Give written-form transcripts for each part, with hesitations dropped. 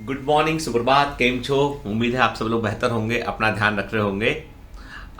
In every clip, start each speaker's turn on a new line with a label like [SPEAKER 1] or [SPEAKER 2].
[SPEAKER 1] Good morning, सुप्रभात, केम छो। उम्मीद है आप सब लोग बेहतर होंगे, अपना ध्यान रख रहे होंगे।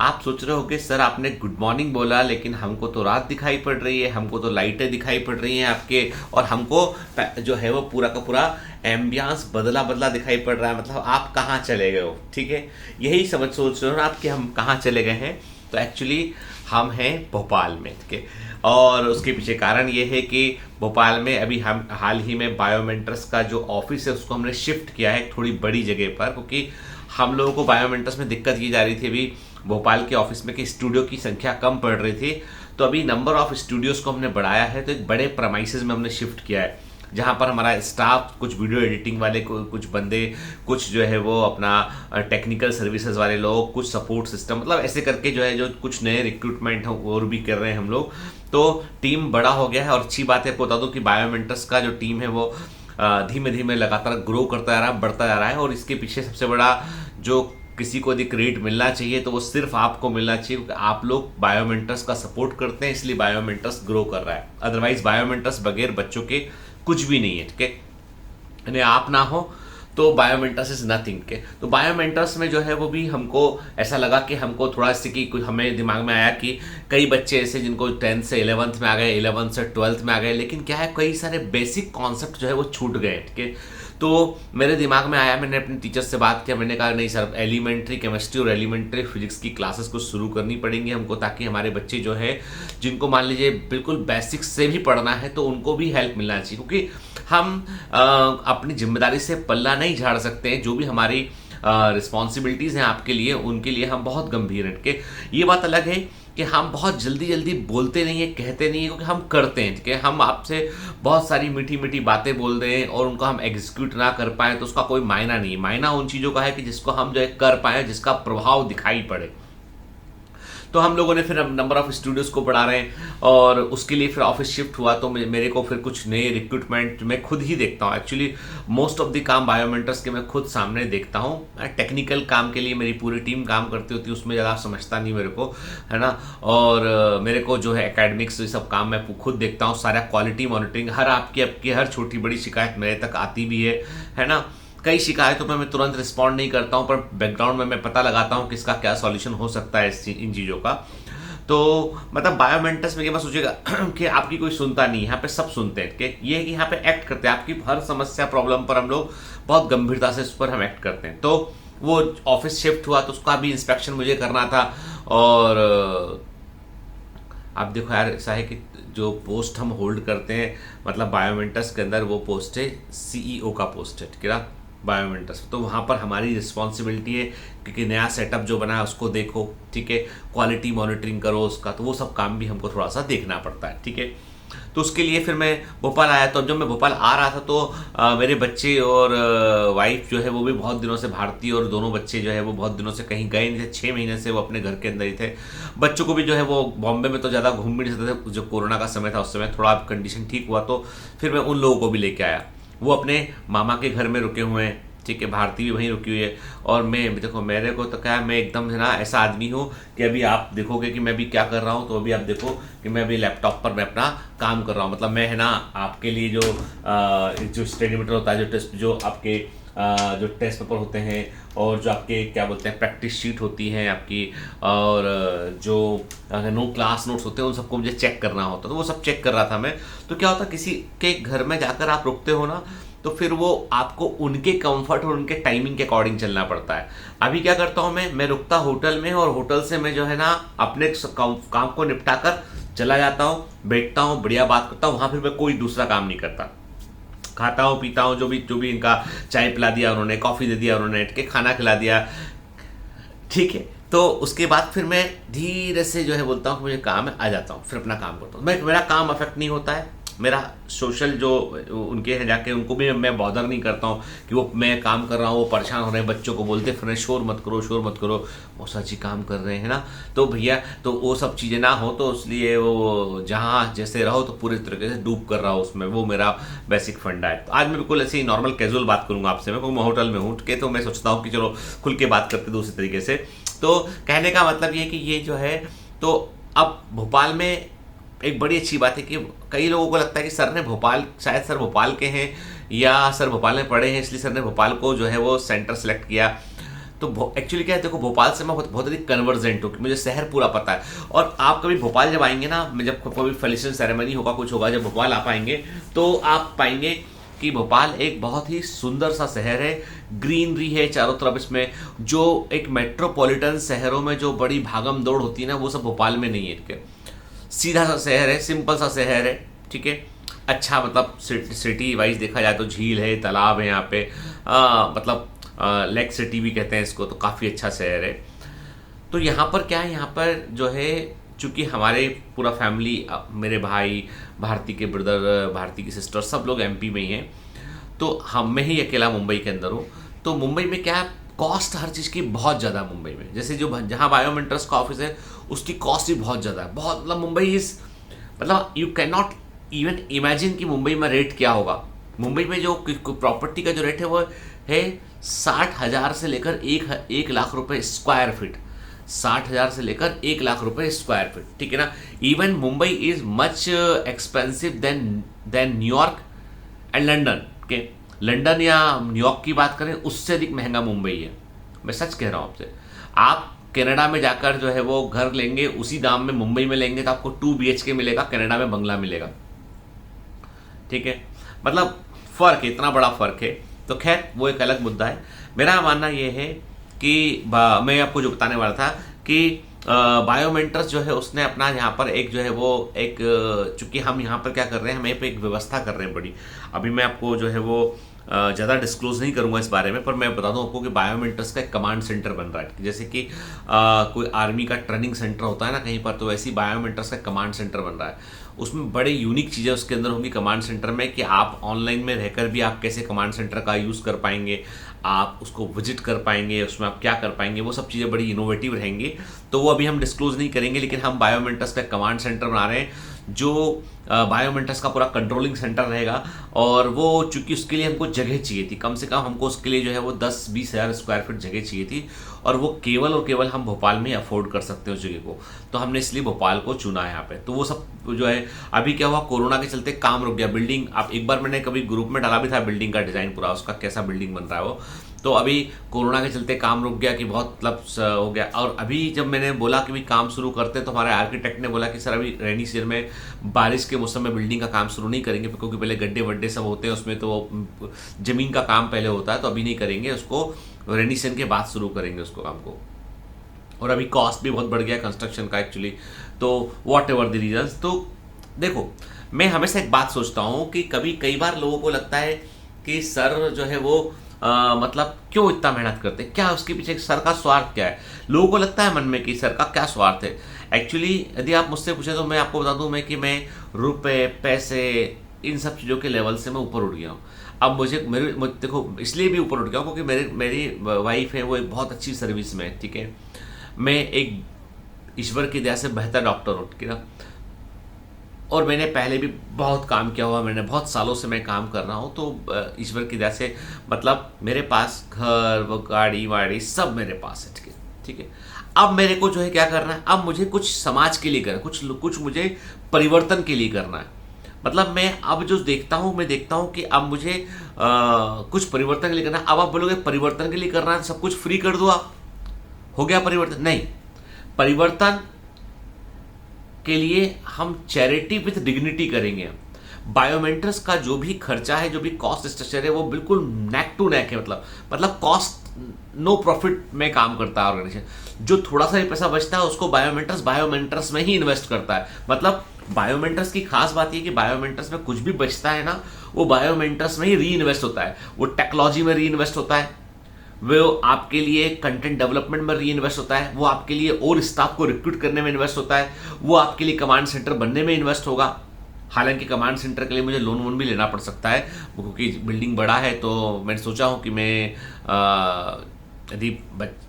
[SPEAKER 1] आप सोच रहे होंगे सर आपने गुड मॉर्निंग बोला लेकिन हमको तो रात दिखाई पड़ रही है, हमको तो लाइटें दिखाई पड़ रही हैं आपके, और हमको जो है वो पूरा का पूरा एम्बियंस बदला बदला दिखाई पड़ रहा है। मतलब आप कहाँ चले गए हो? ठीक है, यही सोच रहे हो ना आप कि हम कहाँ चले गए हैं। तो एक्चुअली हम हैं भोपाल में, ठीक है। और उसके पीछे कारण ये है कि भोपाल में अभी हम हाल ही में बायोमेंटर्स का जो ऑफिस है उसको हमने शिफ्ट किया है थोड़ी बड़ी जगह पर, क्योंकि हम लोगों को बायोमेंटर्स में दिक्कत की जा रही थी अभी भोपाल के ऑफिस में कि स्टूडियो की संख्या कम पड़ रही थी। तो अभी नंबर ऑफ स्टूडियोज को हमने बढ़ाया है, तो एक बड़े प्रमाइसेस में हमने शिफ्ट किया है जहां पर हमारा स्टाफ, कुछ वीडियो एडिटिंग वाले, कुछ बंदे, कुछ जो है वो अपना टेक्निकल सर्विसेज वाले लोग, कुछ सपोर्ट सिस्टम, मतलब ऐसे करके जो है जो कुछ नए रिक्रूटमेंट और भी कर रहे हैं हम लोग। तो टीम बड़ा हो गया है और अच्छी बात है, बता दूं कि बायोमेंटर्स का जो टीम है वो धीमे धीमे लगातार ग्रो करता जा रहा है, बढ़ता जा रहा है। और इसके पीछे सबसे बड़ा जो किसी को यदि क्रेडिट मिलना चाहिए तो वो सिर्फ आपको मिलना चाहिए, क्योंकि आप लोग बायोमेंटर्स का सपोर्ट करते हैं, इसलिए बायोमेंटर्स ग्रो कर रहा है। अदरवाइज बायोमेंटर्स बगैर बच्चों के कुछ भी नहीं है, ठीक है। यानी आप ना हो तो बायोमेंटर्स इज नथिंग के। तो बायोमेंटर्स में जो है वो भी हमको ऐसा लगा कि हमको थोड़ा सी कि हमें दिमाग में आया कि कई बच्चे ऐसे जिनको 10th से 11th में आ गए, 11th से 12th में आ गए, लेकिन क्या है कई सारे बेसिक कॉन्सेप्ट जो है वो छूट गए, ठीक है। तो मेरे दिमाग में आया, मैंने अपने टीचर से बात किया, मैंने कहा नहीं सर, एलिमेंट्री केमिस्ट्री और एलिमेंट्री फिजिक्स की क्लासेस को शुरू करनी पड़ेंगी हमको, ताकि हमारे बच्चे जो है जिनको मान लीजिए बिल्कुल बेसिक्स से भी पढ़ना है तो उनको भी हेल्प मिलना चाहिए, क्योंकि हम अपनी जिम्मेदारी से पल्ला नहीं झाड़ सकते हैं। जो भी हमारी रिस्पॉन्सिबिलिटीज हैं आपके लिए, उनके लिए हम बहुत गंभीर हैं, कि ये बात अलग है कि हम बहुत जल्दी जल्दी बोलते नहीं है, कहते नहीं है, क्योंकि हम करते हैं, ठीक है। हम आपसे बहुत सारी मीठी मीठी बातें बोल दें और उनको हम एग्जीक्यूट ना कर पाए तो उसका कोई मायना नहीं है। मायना उन चीज़ों का है कि जिसको हम जो है कर पाए, जिसका प्रभाव दिखाई पड़े। तो हम लोगों ने फिर नंबर ऑफ स्टूडियोज को बढ़ा रहे हैं और उसके लिए फिर ऑफिस शिफ्ट हुआ। तो मेरे को फिर कुछ नए रिक्रूटमेंट मैं खुद ही देखता हूँ। एक्चुअली मोस्ट ऑफ द काम बायोमेंटर्स के मैं खुद सामने देखता हूँ। टेक्निकल काम के लिए मेरी पूरी टीम काम करती होती है, उसमें ज़्यादा समझता नहीं मेरे को, है ना। और मेरे को जो है एकेडमिक्स ये सब काम मैं खुद देखता हूँ, सारा क्वालिटी मॉनिटरिंग, हर आपकी हर छोटी बड़ी शिकायत मेरे तक आती भी है ना। कई शिकायतों पर मैं तुरंत रिस्पॉन्ड नहीं करता हूं, पर बैकग्राउंड में मैं पता लगाता हूं कि इसका क्या सॉल्यूशन हो सकता है इन चीज़ों का। तो मतलब बायोमेंटर्स में ये मत सोचिएगा कि आपकी कोई सुनता नहीं, यहाँ पे सब सुनते हैं, कि ये है कि यहाँ पे एक्ट करते हैं। आपकी हर समस्या प्रॉब्लम पर हम लोग बहुत गंभीरता से उस पर हम एक्ट करते हैं। तो वो ऑफिस शिफ्ट हुआ तो उसका भी इंस्पेक्शन मुझे करना था। और आप देखो यार, ऐसा है कि जो पोस्ट हम होल्ड करते हैं, मतलब बायोमेंटर्स के अंदर वो पोस्ट है सीईओ का पोस्ट है, ठीक है ना, बायोमेंटर्स। तो वहाँ पर हमारी रिस्पॉन्सिबिलिटी है क्योंकि नया सेटअप जो बना है उसको देखो, ठीक है, क्वालिटी मॉनिटरिंग करो उसका, तो वो सब काम भी हमको थोड़ा सा देखना पड़ता है, ठीक है। तो उसके लिए फिर मैं भोपाल आया। तो जब मैं भोपाल आ रहा था तो मेरे बच्चे और वाइफ जो है वो भी बहुत दिनों से, भारतीय और दोनों बच्चे जो है वो बहुत दिनों से कहीं गए नहीं थे, 6 महीने से वो अपने घर के अंदर ही थे। बच्चों को भी जो है वो बॉम्बे में तो ज़्यादा घूम भी नहीं सकते थे, जो कोरोना का समय था उस समय थोड़ा कंडीशन ठीक हुआ, तो फिर मैं उन लोगों को भी लेके आया। वो अपने मामा के घर में रुके हुए हैं, ठीक है, भारती भी वहीं रुकी हुई है। और मैं देखो, मेरे को तो क्या है, मैं एकदम है ना ऐसा आदमी हूँ कि अभी आप देखोगे कि मैं अभी क्या कर रहा हूँ, तो अभी आप देखो कि मैं अभी लैपटॉप पर मैं अपना काम कर रहा हूँ। मतलब मैं है ना आपके लिए जो स्टडी मटेरियल होता है, जो टेस्ट, जो आपके जो टेस्ट पेपर होते हैं और जो आपके क्या बोलते हैं प्रैक्टिस शीट होती है आपकी, और जो क्लास नोट्स होते हैं, उन सबको मुझे चेक करना होता है। तो वो सब चेक कर रहा था मैं। तो क्या होता है, किसी के घर में जाकर आप रुकते हो ना, तो फिर वो आपको उनके कंफर्ट और उनके टाइमिंग के अकॉर्डिंग चलना पड़ता है। अभी क्या करता हूँ मैं रुकता होटल में, और होटल से मैं जो है ना अपने काम को निपटा कर चला जाता हूँ, बैठता हूँ, बढ़िया बात करता हूँ। वहां फिर मैं कोई दूसरा काम नहीं करता, खाता हूँ, पीता हूँ, जो भी इनका चाय पिला दिया उन्होंने, कॉफी दे दिया उन्होंने, खाना खिला दिया, ठीक है। तो उसके बाद फिर मैं धीरे से जो है बोलता हूँ कि मुझे काम है, आ जाता हूँ, फिर अपना काम करता हूँ। मेरा काम अफेक्ट नहीं होता है, मेरा सोशल जो उनके हैं जाके उनको भी मैं बॉदर नहीं करता हूँ कि वो मैं काम कर रहा हूँ, वो परेशान हो रहे हैं, बच्चों को बोलते फिर शोर मत करो, शोर मत करो, वो सच्ची काम कर रहे हैं ना। तो भैया, तो वो सब चीज़ें ना हो, तो इसलिए वो जहाँ जैसे रहो तो पूरे तरीके से डूब कर रहा हो उसमें, वो मेरा बेसिक फंडा है। तो आज मैं बिल्कुल ऐसे ही नॉर्मल कैजुअल बात करूंगा आपसे, मैं होटल में हूँ के, तो मैं सोचता हूँ कि चलो खुल के बात करते दूसरे तरीके से। तो कहने का मतलब ये कि ये जो है, तो अब भोपाल में एक बड़ी अच्छी बात है कि कई लोगों को लगता है कि सर ने भोपाल, शायद सर भोपाल के हैं या सर भोपाल में पढ़े हैं इसलिए सर ने भोपाल को जो है वो सेंटर सेलेक्ट किया। तो एक्चुअली क्या है, देखो भोपाल से मैं बहुत अधिक कन्वर्जेंट हूँ, मुझे शहर पूरा पता है। और आप कभी भोपाल जब आएंगे ना, मैं जब कभी फेलिसिटेशन सेरेमनी होगा, कुछ होगा, जब भोपाल आप आएंगे तो आप पाएंगे कि भोपाल एक बहुत ही सुंदर सा शहर है, ग्रीनरी है चारों तरफ इसमें। जो एक मेट्रोपॉलिटन शहरों में जो बड़ी भागम दौड़ होती है ना, वो सब भोपाल में नहीं है। सीधा सा शहर है, सिंपल सा शहर है, ठीक है। अच्छा मतलब सिटी वाइज देखा जाए तो झील है, तालाब है यहाँ पे, मतलब लेक सिटी भी कहते हैं इसको, तो काफ़ी अच्छा शहर है। तो यहाँ पर क्या है, यहाँ पर जो है चूंकि हमारे पूरा फैमिली, मेरे भाई, भारती के ब्रदर, भारती की सिस्टर, सब लोग एमपी में ही हैं, तो हम में ही अकेला मुंबई के अंदर हूँ। तो मुंबई में क्या है, कॉस्ट हर चीज़ की बहुत ज़्यादा मुंबई में। जैसे जो जहाँ बायोमेंटर्स का ऑफिस है उसकी कॉस्ट भी बहुत ज़्यादा है, बहुत, मतलब मुंबई इज़, मतलब you can not even imagine कि मुंबई में रेट क्या होगा। मुंबई में जो प्रॉपर्टी का जो रेट है वो है 60,000 से लेकर 1 लाख रुपए स्क्वायर फीट, 60,000 से लेकर 1 लाख रुपए स्क्वायर फीट, ठीक है ना। Even Mumbai is much expensive than New York and London के। लंदन या न्यूयॉर्क की बात करें उससे अधिक महंगा मुंबई है, मैं सच कह रहा हूँ आपसे। आप कनाडा में जाकर जो है वो घर लेंगे, उसी दाम में मुंबई में लेंगे तो आपको 2 BHK मिलेगा, कनाडा में बंगला मिलेगा, ठीक है। मतलब फर्क है, इतना बड़ा फर्क है। तो खैर वो एक अलग मुद्दा है। मेरा मानना ये है कि मैं आपको जो बताने वाला था कि बायोमेंटर्स जो है उसने अपना यहाँ पर एक जो है वो एक, चूंकि हम यहाँ पर क्या कर रहे हैं, हम यहाँ पे एक व्यवस्था कर रहे हैं बड़ी। अभी मैं आपको जो है वो ज़्यादा डिस्क्लोज नहीं करूंगा इस बारे में, पर मैं बता दूं आपको कि बायोमेंटर्स का एक कमांड सेंटर बन रहा है। जैसे कि कोई आर्मी का ट्रेनिंग सेंटर होता है ना कहीं पर, तो वैसे ही बायोमेंटर्स का कमांड सेंटर बन रहा है। उसमें बड़े यूनिक चीज़ें उसके अंदर होंगी कमांड सेंटर में, कि आप ऑनलाइन में रहकर भी आप कैसे कमांड सेंटर का यूज़ कर पाएंगे, आप उसको विजिट कर पाएंगे, उसमें आप क्या कर पाएंगे, वो सब चीज़ें बड़ी इनोवेटिव रहेंगी। तो वो अभी हम डिस्क्लोज नहीं करेंगे, लेकिन हम बायोमेंटर्स का कमांड सेंटर बना रहे हैं जो बायोमेंटर्स का पूरा कंट्रोलिंग सेंटर रहेगा। और वो चूंकि उसके लिए हमको जगह चाहिए थी, कम से कम हमको उसके लिए जो है वो 10-20 हज़ार स्क्वायर फीट जगह चाहिए थी, और वो केवल और केवल हम भोपाल में अफोर्ड कर सकते हैं उस जगह को। तो हमने इसलिए भोपाल को चुना है यहाँ पे। तो वो सब जो है, अभी क्या हुआ, कोरोना के चलते काम रुक गया। बिल्डिंग, आप एक बार मैंने कभी ग्रुप में डाला भी था बिल्डिंग का डिजाइन पूरा, उसका कैसा बिल्डिंग बन रहा है वो। तो अभी कोरोना के चलते काम रुक गया, कि बहुत मतलब हो गया। और अभी जब मैंने बोला कि भी काम शुरू करते, तो हमारे आर्किटेक्ट ने बोला कि सर अभी रेनी सीजन में, बारिश के मौसम में बिल्डिंग का काम शुरू नहीं करेंगे, क्योंकि पहले गड्ढे वड्ढे सब होते हैं उसमें, तो जमीन का काम पहले होता है, तो अभी नहीं करेंगे उसको, रेनी सीजन के बाद शुरू करेंगे उसको काम को। और अभी कॉस्ट भी बहुत बढ़ गया कंस्ट्रक्शन का एक्चुअली, तो वॉट एवर द रीजंस। तो देखो, मैं हमेशा एक बात सोचता हूँ कि कई बार लोगों को लगता है कि सर जो है वो मतलब क्यों इतना मेहनत करते हैं, क्या उसके पीछे सर का स्वार्थ क्या है। लोगों को लगता है मन में कि सर का क्या स्वार्थ है। एक्चुअली यदि आप मुझसे पूछे तो मैं आपको बता दूं मैं कि मैं रुपए, पैसे, इन सब चीज़ों के लेवल से मैं ऊपर उठ गया हूँ। अब देखो, इसलिए भी ऊपर उठ गया हूँ क्योंकि मेरी वाइफ है, वो एक बहुत अच्छी सर्विस में है, ठीक है। मैं एक ईश्वर की दया से बेहतर डॉक्टर हूँ, ठीक है ना। और मैंने पहले भी बहुत काम किया हुआ, मैंने बहुत सालों से मैं काम कर रहा हूँ, तो ईश्वर की दया से मतलब मेरे पास घर, वो गाड़ी वाड़ी सब मेरे पास है, ठीक है, ठीक है। अब मेरे को जो है क्या करना है, अब मुझे कुछ समाज के लिए करना, कुछ मुझे परिवर्तन के लिए करना है। मतलब मैं अब जो देखता हूँ, मैं देखता हूँ कि अब मुझे कुछ परिवर्तन के लिए करना है। अब आप बोलोगे परिवर्तन के लिए करना है, सब कुछ फ्री कर दो, आप हो गया परिवर्तन? नहीं, परिवर्तन के लिए हम चैरिटी विथ डिग्निटी करेंगे। बायोमेंटर्स का जो भी खर्चा है, जो भी कॉस्ट स्ट्रक्चर है, वो बिल्कुल नेक टू नेक है। मतलब कॉस्ट नो प्रॉफिट में काम करता है ऑर्गेनाइजेशन। जो थोड़ा सा भी पैसा बचता है उसको बायोमेंटर्स में ही इन्वेस्ट करता है। मतलब बायोमेंटर्स की खास बात यह कि बायोमेंटर्स में कुछ भी बचता है ना, वो बायोमेंटर्स में ही री इन्वेस्ट होता है। वो टेक्नोलॉजी में री इन्वेस्ट होता है, वो आपके लिए कंटेंट डेवलपमेंट में री इन्वेस्ट होता है, वो आपके लिए और स्टाफ को रिक्रूट करने में इन्वेस्ट होता है, वो आपके लिए कमांड सेंटर बनने में इन्वेस्ट होगा। हालांकि कमांड सेंटर के लिए मुझे लोन वोन भी लेना पड़ सकता है, क्योंकि बिल्डिंग बड़ा है। तो मैंने सोचा हूँ कि मैं यदि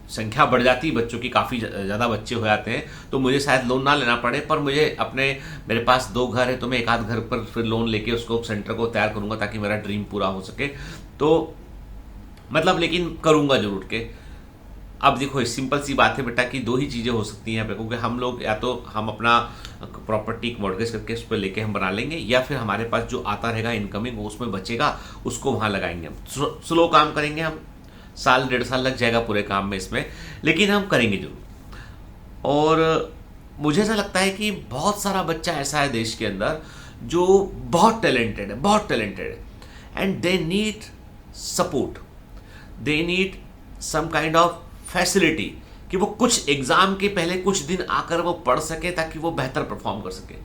[SPEAKER 1] संख्या बढ़ जाती, बच्चों की काफ़ी ज़्यादा बच्चे हो जाते हैं, तो मुझे शायद लोन ना लेना पड़े। पर मेरे पास 2 घर है, तो मैं एक आध घर पर फिर लोन लेके उसको सेंटर को तैयार करूँगा, ताकि मेरा ड्रीम पूरा हो सके। तो मतलब लेकिन करूँगा जरूर के। अब देखो सिंपल सी बात है बेटा कि दो ही चीज़ें हो सकती हैं यहाँ पे, क्योंकि हम लोग या तो हम अपना प्रॉपर्टी मॉर्गेज करके उस पर लेके हम बना लेंगे, या फिर हमारे पास जो आता रहेगा इनकमिंग वो उसमें बचेगा, उसको वहाँ लगाएंगे। हम स्लो काम करेंगे, हम साल 1.5 साल लग जाएगा पूरे काम में इसमें, लेकिन हम करेंगे जरूर। और मुझे ऐसा लगता है कि बहुत सारा बच्चा ऐसा है देश के अंदर जो बहुत टैलेंटेड है, बहुत टैलेंटेड है, and they need support, they need some kind of facility कि वो कुछ एग्जाम के पहले कुछ दिन आकर वो पढ़ सके ताकि वो बेहतर परफॉर्म कर सके,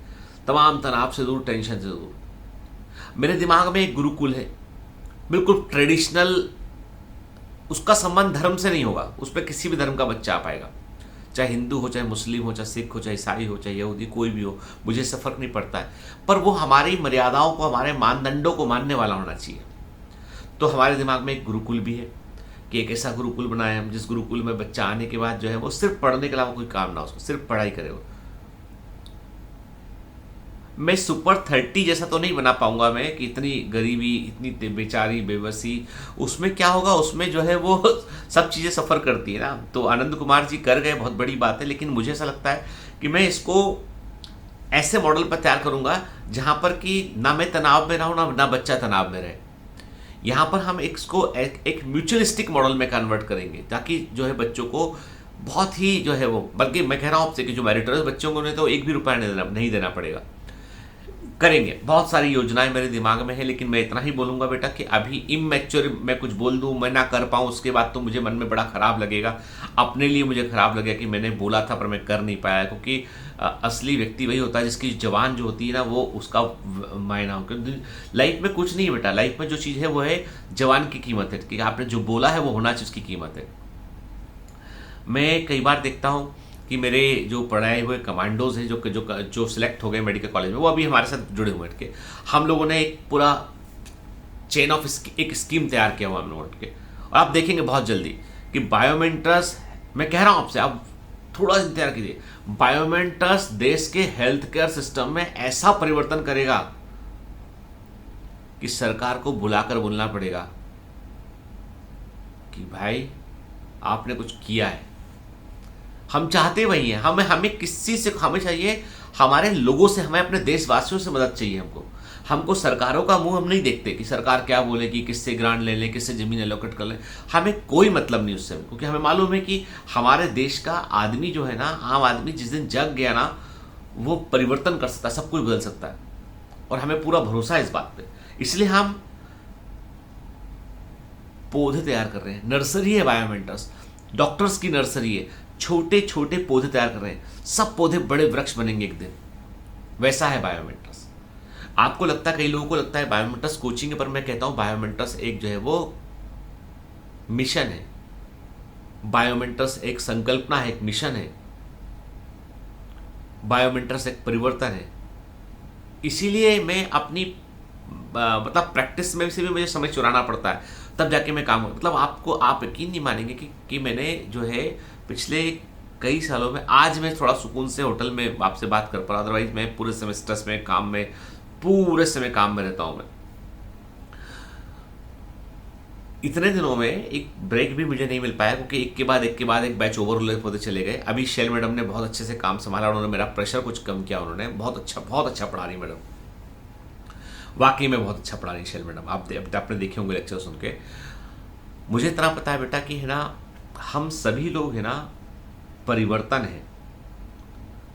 [SPEAKER 1] तमाम तनाव से दूर, टेंशन से दूर। मेरे दिमाग में एक गुरुकुल है, बिल्कुल ट्रेडिशनल, उसका संबंध धर्म से नहीं होगा, उस पर किसी भी धर्म का बच्चा आ पाएगा, चाहे हिंदू हो, चाहे मुस्लिम हो, चाहे सिख हो, चाहे ईसाई हो, चाहे यहूदी, कोई भी हो, मुझे इससे फर्क नहीं पड़ता है, पर वो हमारी मर्यादाओं को, हमारे मानदंडों को मानने वाला होना चाहिए। तो हमारे दिमाग में एक गुरुकुल भी है कि एक ऐसा गुरुकुल बनाए हम जिस गुरुकुल में बच्चा आने के बाद जो है वो सिर्फ पढ़ने के अलावा कोई काम ना हो, उसको सिर्फ पढ़ाई करे वो। मैं सुपर 30 जैसा तो नहीं बना पाऊंगा मैं कि इतनी गरीबी, इतनी बेचारी, बेबसी, उसमें क्या होगा, उसमें जो है वो सब चीज़ें सफ़र करती है ना। तो आनंद कुमार जी कर गए, बहुत बड़ी बात है, लेकिन मुझे ऐसा लगता है कि मैं इसको ऐसे मॉडल पर तैयार करूंगा जहां पर कि ना मैं तनाव में रहूं, ना बच्चा तनाव में रहे। यहाँ पर हम इसको एक म्यूचुअलिस्टिक मॉडल में कन्वर्ट करेंगे ताकि जो है बच्चों को बहुत ही जो है वो, बल्कि मैं कह रहा हूँ आपसे कि जो मेरिटोरियस बच्चों को उन्हें तो एक भी रुपया नहीं देना पड़ेगा। करेंगे, बहुत सारी योजनाएं मेरे दिमाग में है, लेकिन मैं इतना ही बोलूंगा बेटा कि अभी इमैच्योर मैं कुछ बोल दूं, मैं ना कर पाऊं, उसके बाद तो मुझे मन में बड़ा खराब लगेगा, अपने लिए मुझे खराब लगेगा कि मैंने बोला था पर मैं कर नहीं पाया। क्योंकि असली व्यक्ति वही होता है जिसकी जवान जो होती है ना वो उसका मायना हो। लाइफ में कुछ नहीं है बेटा, लाइफ में जो चीज़ है वो है जवान की कीमत है, कि आपने जो बोला है वो होना चाहिए, उसकी कीमत है। मैं कई बार देखता हूँ कि मेरे जो पढ़ाए हुए कमांडोज हैं जो सिलेक्ट हो गए मेडिकल कॉलेज में, वो अभी हमारे साथ जुड़े हुए हैं। हम लोगों ने एक पूरा चेन ऑफ एक स्कीम तैयार किया हुआ हम लोगों के, और आप देखेंगे बहुत जल्दी कि बायोमेंटर्स, मैं कह रहा हूं आपसे, आप थोड़ा इंतजार कीजिए, बायोमेंटर्स देश के हेल्थ केयर सिस्टम में ऐसा परिवर्तन करेगा कि सरकार को बुलाकर बोलना पड़ेगा कि भाई आपने कुछ किया है। हम चाहते वही हैं, हमें किसी से, हमें चाहिए हमारे लोगों से, हमें अपने देशवासियों से मदद चाहिए। हमको सरकारों का मुंह हम नहीं देखते कि सरकार क्या बोलेगी, किससे ग्रांट ले लें, किससे जमीन एलोकेट कर लें, हमें कोई मतलब नहीं उससे, क्योंकि हमें मालूम है कि हमारे देश का आदमी जो है ना, आम आदमी जिस दिन जग गया ना, वो परिवर्तन कर सकता है, सब कुछ बदल सकता है, और हमें पूरा भरोसा है इस बात पे। इसलिए हम पौधे तैयार कर रहे हैं, नर्सरी है बायोमेंटर्स, डॉक्टर्स की नर्सरी है, छोटे छोटे पौधे तैयार कर रहे हैं, सब पौधे बड़े वृक्ष बनेंगे एक दिन, वैसा है बायोमेंटर्स। आपको लगता है, कई लोगों को लगता है बायोमेंटर्स कोचिंग है, पर मैं कहता हूं बायोमेंटर्स एक जो है वो मिशन है, बायोमेंटर्स एक संकल्पना है, एक मिशन है, बायोमेंटर्स एक परिवर्तन है। इसीलिए मैं अपनी मतलब प्रैक्टिस में से भी मुझे समय चुराना पड़ता है, तब जाके मैं काम, मतलब आप यकीन नहीं मानेंगे कि मैंने जो है पिछले कई सालों में, आज मैं थोड़ा सुकून से होटल में आपसे बात कर पा रहा, अदरवाइज मैं पूरे समय स्ट्रेस में, काम में, पूरे समय काम में रहता हूं मैं। इतने दिनों में एक ब्रेक भी मुझे नहीं मिल पाया, क्योंकि एक के बाद एक बैच ओवरलोड होते चले गए। अभी शैल मैडम ने बहुत अच्छे से काम संभाला, उन्होंने मेरा प्रेशर कुछ कम किया, उन्होंने बहुत अच्छा पढ़ा रही मैडम, वाकई में बहुत अच्छा पढ़ा रही शैल मैडम। आपने देखे होंगे लेक्चर सुन के। मुझे इतना पता है बेटा कि है ना, हम सभी लोग है ना परिवर्तन है।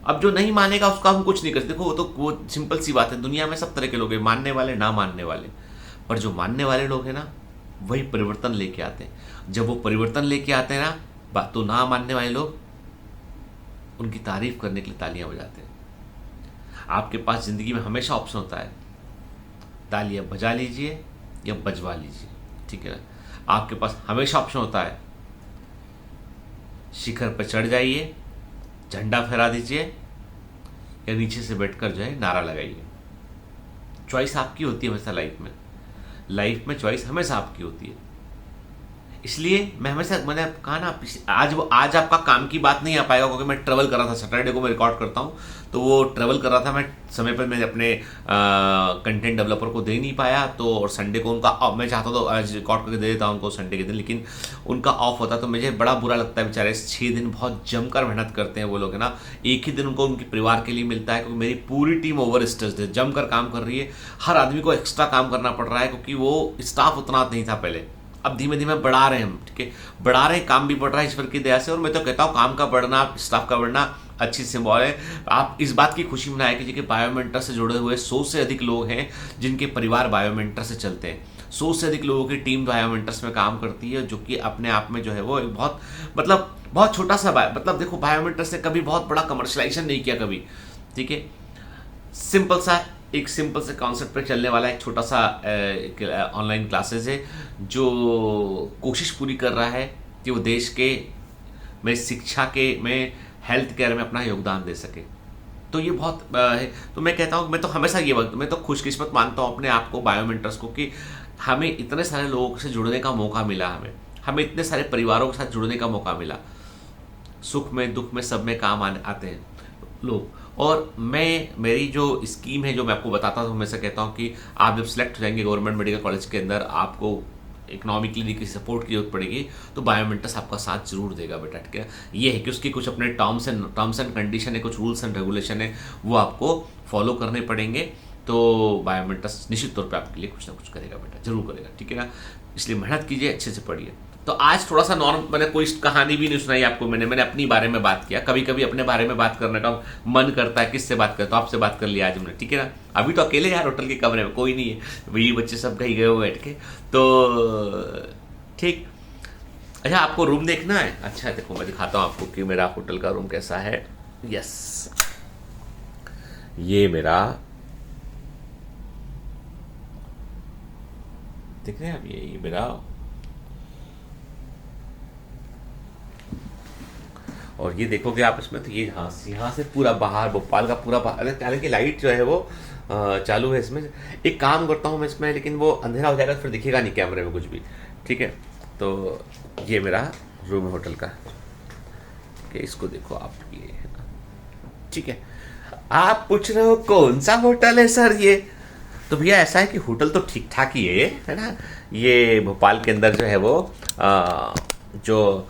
[SPEAKER 1] अब जो नहीं मानेगा उसका हम कुछ नहीं कर सकते। देखो वो सिंपल सी बात है, दुनिया में सब तरह के लोग हैं, मानने वाले, ना मानने वाले, पर जो मानने वाले लोग हैं ना वही परिवर्तन लेके आते हैं। जब वो परिवर्तन लेके आते हैं ना, तो ना मानने वाले लोग उनकी तारीफ करने के लिए तालियां बजाते हैं। आपके पास जिंदगी में हमेशा ऑप्शन होता है, तालियां बजा लीजिए या बजवा लीजिए, ठीक है ना। आपके पास हमेशा ऑप्शन होता है, शिखर पर चढ़ जाइए, झंडा फहरा दीजिए, या नीचे से बैठकर जो है नारा लगाइए। चॉइस आपकी होती है हमेशा लाइफ में चॉइस हमेशा आपकी होती है। इसलिए मैं हमेशा, मैंने कहा ना, आज आपका काम की बात नहीं आ पाएगा क्योंकि मैं ट्रेवल कर रहा था। सैटरडे को मैं रिकॉर्ड करता हूँ, तो वो ट्रेवल कर रहा था, मैं समय पर मैं अपने कंटेंट डेवलपर को दे नहीं पाया। तो और संडे को उनका मैं चाहता तो आज रिकॉर्ड करके दे देता उनको संडे के दिन, लेकिन उनका ऑफ होता तो मुझे बड़ा बुरा लगता है। बेचारे 6 दिन बहुत जमकर मेहनत करते हैं वो लोग, है ना। एक ही दिन उनको उनके परिवार के लिए मिलता है, क्योंकि मेरी पूरी टीम ओवर स्ट्रेस्ड है, जमकर काम कर रही है। हर आदमी को एक्स्ट्रा काम करना पड़ रहा है क्योंकि वो स्टाफ उतना नहीं था पहले। अब धीमे धीमे बढ़ा रहे हैं हम, ठीक है, बढ़ा रहे हैं, काम भी बढ़ रहा है ईश्वर की दया से। और मैं तो कहता हूँ काम का बढ़ना, स्टाफ का बढ़ना अच्छी सिंबल है। आप इस बात की खुशी मनाएं कि बायोमेंटर से जुड़े हुए 100 से अधिक लोग हैं जिनके परिवार बायोमेंटर से चलते हैं। 100 से अधिक लोगों की टीम बायोमेंटर्स में काम करती है, जो कि अपने आप में जो है वो बहुत, मतलब बहुत छोटा सा मतलब देखो, बायोमेंटर्स ने कभी बहुत बड़ा कमर्शलाइजेशन नहीं किया कभी, ठीक है। सिंपल सा, एक सिंपल से कॉन्सेप्ट पे चलने वाला एक छोटा सा ऑनलाइन क्लासेस है, जो कोशिश पूरी कर रहा है कि वो देश के में शिक्षा के में हेल्थ केयर में अपना योगदान दे सके। तो ये बहुत है। तो मैं कहता हूँ, मैं तो हमेशा ये वक्त, मैं तो खुशकिस्मत मानता हूँ अपने आप को, बायोमेंटर्स को, कि हमें इतने सारे लोगों से जुड़ने का मौका मिला, हमें इतने सारे परिवारों के साथ जुड़ने का मौका मिला। सुख में दुख में सब में काम आते हैं लोग। और मेरी जो स्कीम है जो मैं आपको बताता हूँ, मैं से कहता हूँ कि आप जब सिलेक्ट हो जाएंगे गवर्नमेंट मेडिकल कॉलेज के अंदर, आपको इकोनॉमिकली की सपोर्ट की जरूरत पड़ेगी, तो बायोमेंटर्स आपका साथ जरूर देगा बेटा, ठीक है। ये है कि उसकी कुछ अपने टर्म्स एंड कंडीशन है, कुछ रूल्स एंड रेगुलेशन है, वो आपको फॉलो करने पड़ेंगे। तो बायोमेंटर्स निश्चित तौर पे आपके लिए कुछ ना कुछ करेगा बेटा, जरूर करेगा, ठीक है ना। इसलिए मेहनत कीजिए, अच्छे से पढ़िए। तो आज थोड़ा सा मैंने कोई कहानी भी नहीं सुनाई आपको, मैंने अपनी बारे में बात किया। कभी कभी अपने बारे में बात करने का मन करता है, किससे बात करता, तो आपसे बात कर लिया आज हमने, ठीक है ना। अभी तो अकेले यार होटल के कमरे में कोई नहीं है, वही बच्चे सब कहीं गए हुए बैठ के, तो ठीक। अच्छा, आपको रूम देखना है? अच्छा देखो, मैं दिखाता हूँ आपको कि मेरा होटल का रूम कैसा है। यस, ये मेरा, देख रहे हैं आप, ये मेरा, और ये देखोगे आप इसमें, तो ये यहाँ से पूरा बाहर, भोपाल का पूरा बाहर, हालांकि लाइट जो है वो चालू है इसमें। एक काम करता हूँ मैं इसमें, लेकिन वो अंधेरा हो जाएगा फिर दिखेगा नहीं कैमरे में कुछ भी, ठीक है। तो ये मेरा रूम है होटल का, कि इसको देखो आप, ये है ना, ठीक है। आप पूछ रहे हो कौन सा होटल है सर ये? तो भैया ऐसा है कि होटल तो ठीक ठाक ही है ना। ये भोपाल के अंदर जो है वो जो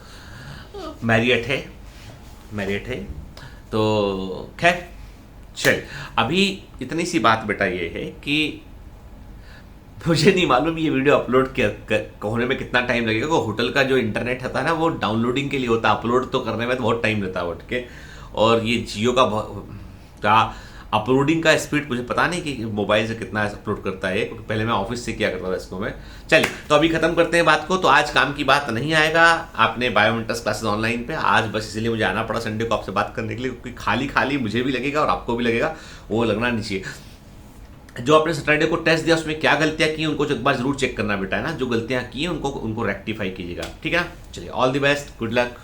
[SPEAKER 1] मैरियट है। तो खैर चल, अभी इतनी सी बात बेटा ये है कि मुझे नहीं मालूम ये वीडियो अपलोड होने में कितना टाइम लगेगा। होटल का जो इंटरनेट होता है ना, वो डाउनलोडिंग के लिए होता है, अपलोड तो करने में तो बहुत टाइम लगता है, ठीक है। और ये जियो का अपलोडिंग का स्पीड मुझे पता नहीं कि मोबाइल से कितना अपलोड करता है, क्योंकि पहले मैं ऑफिस से किया करता था इसको मैं। चलिए, तो अभी खत्म करते हैं बात को। तो आज काम की बात नहीं आएगा आपने बायोमेंटर्स क्लासेस ऑनलाइन पे आज, बस इसलिए मुझे आना पड़ा संडे को आपसे बात करने के लिए, क्योंकि खाली खाली मुझे भी लगेगा और आपको भी लगेगा, वो लगना नहीं चाहिए। जो आपने सैटरडे को टेस्ट दिया उसमें क्या गलतियां की उनको एक बार जरूर चेक करना बेटा, है ना। जो गलतियां की उनको रेक्टिफाई कीजिएगा, ठीक है ना। चलिए, all the best, good luck.